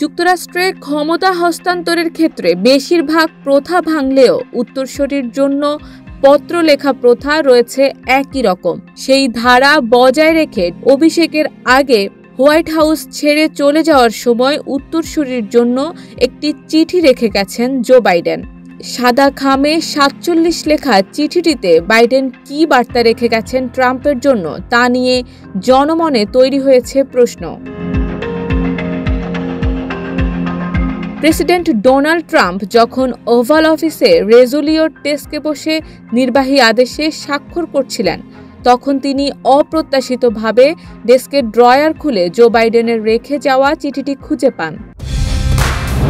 যুক্তরাষ্ট্রে ক্ষমতা হস্তান্তরের ক্ষেত্রে বেশিরভাগ প্রথা ভাঙলেও উত্তরসূরির জন্য পত্র লেখা প্রথা রয়েছে একই রকম। সেই ধারা বজায় রেখে অভিষেকের আগে হোয়াইট হাউস ছেড়ে চলে যাওয়ার সময় উত্তরসূরির জন্য একটি চিঠি রেখে গেছেন জো বাইডেন। সাদা খামে ৪৭ লেখা চিঠিটিতে বাইডেন কী বার্তা রেখে গেছেন ট্রাম্পের জন্য তা নিয়ে জনমনে তৈরি হয়েছে প্রশ্ন। প্রেসিডেন্ট ডোনাল্ড ট্রাম্প যখন ওভাল অফিসে রেজুলিওর ডেস্কে বসে নির্বাহী আদেশে স্বাক্ষর করছিলেন, তখন তিনি অপ্রত্যাশিতভাবে ডেস্কের ড্রয়ার খুলে জো বাইডেনের রেখে যাওয়া চিঠিটি খুঁজে পান।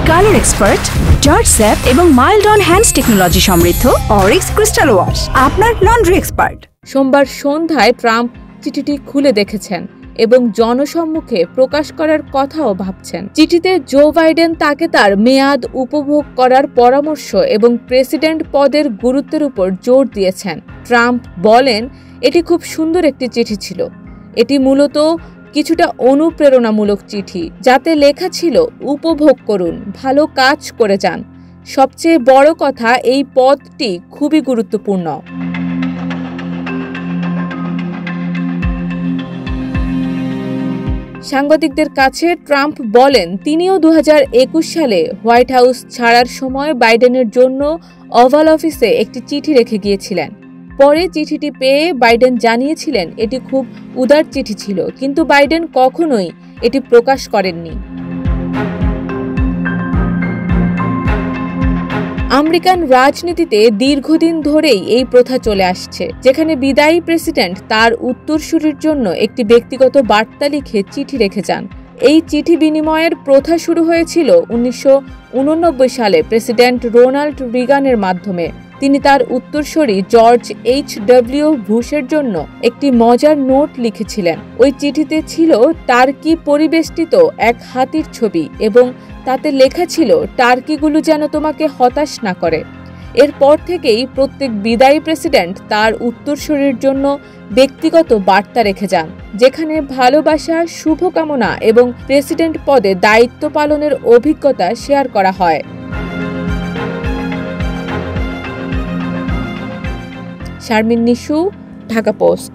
কালার এক্সপার্ট, জর্জ স্যাপ এবং মাইল্ড অন হ্যান্ডস টেকনোলজি সমৃদ্ধ অরিক্স ক্রিস্টাল ওয়াশ আপনার লন্ড্রি এক্সপার্ট। সোমবার সন্ধ্যায় ট্রাম্প চিঠিটি খুলে দেখেছেন এবং জনসম্মুখে প্রকাশ করার কথাও ভাবছেন। চিঠিতে জো বাইডেন তাকে তার মেয়াদ উপভোগ করার পরামর্শ এবং প্রেসিডেন্ট পদের গুরুত্বের উপর জোর দিয়েছেন। ট্রাম্প বলেন, এটি খুব সুন্দর একটি চিঠি ছিল। এটি মূলত কিছুটা অনুপ্রেরণামূলক চিঠি, যাতে লেখা ছিল উপভোগ করুন, ভালো কাজ করে যান। সবচেয়ে বড় কথা, এই পদটি খুবই গুরুত্বপূর্ণ। সাংবাদিকদের কাছে ট্রাম্প বলেন, তিনিও ২০২১ সালে হোয়াইট হাউস ছাড়ার সময় বাইডেনের জন্য ওভাল অফিসে একটি চিঠি রেখে গিয়েছিলেন। পরে চিঠিটি পেয়ে বাইডেন জানিয়েছিলেন এটি খুব উদার চিঠি ছিল, কিন্তু বাইডেন কখনোই এটি প্রকাশ করেননি। আমেরিকান রাজনীতিতে দীর্ঘদিন ধরেই এই প্রথা চলে আসছে, যেখানে বিদায়ী প্রেসিডেন্ট তার উত্তরসূরির জন্য একটি ব্যক্তিগত বার্তা লিখে চিঠি রেখে যান। এই চিঠি বিনিময়ের প্রথা শুরু হয়েছিল ১৯৮৯ সালে প্রেসিডেন্ট রোনাল্ড রিগানের মাধ্যমে। তিনি তার উত্তরসূরি জর্জ H.W. বুশের জন্য একটি মজার নোট লিখেছিলেন। ওই চিঠিতে ছিল টার্কি পরিবেষ্টিত এক হাতির ছবি এবং তাতে লেখা ছিল, টার্কিগুলো যেন তোমাকে হতাশ না করে। এরপর থেকেই প্রত্যেক বিদায়ী প্রেসিডেন্ট তার উত্তরসূরির জন্য ব্যক্তিগত বার্তা রেখে যান, যেখানে ভালোবাসা, শুভকামনা এবং প্রেসিডেন্ট পদে দায়িত্ব পালনের অভিজ্ঞতা শেয়ার করা হয়। শারমিন নিশু, ঢাকা পোস্ট।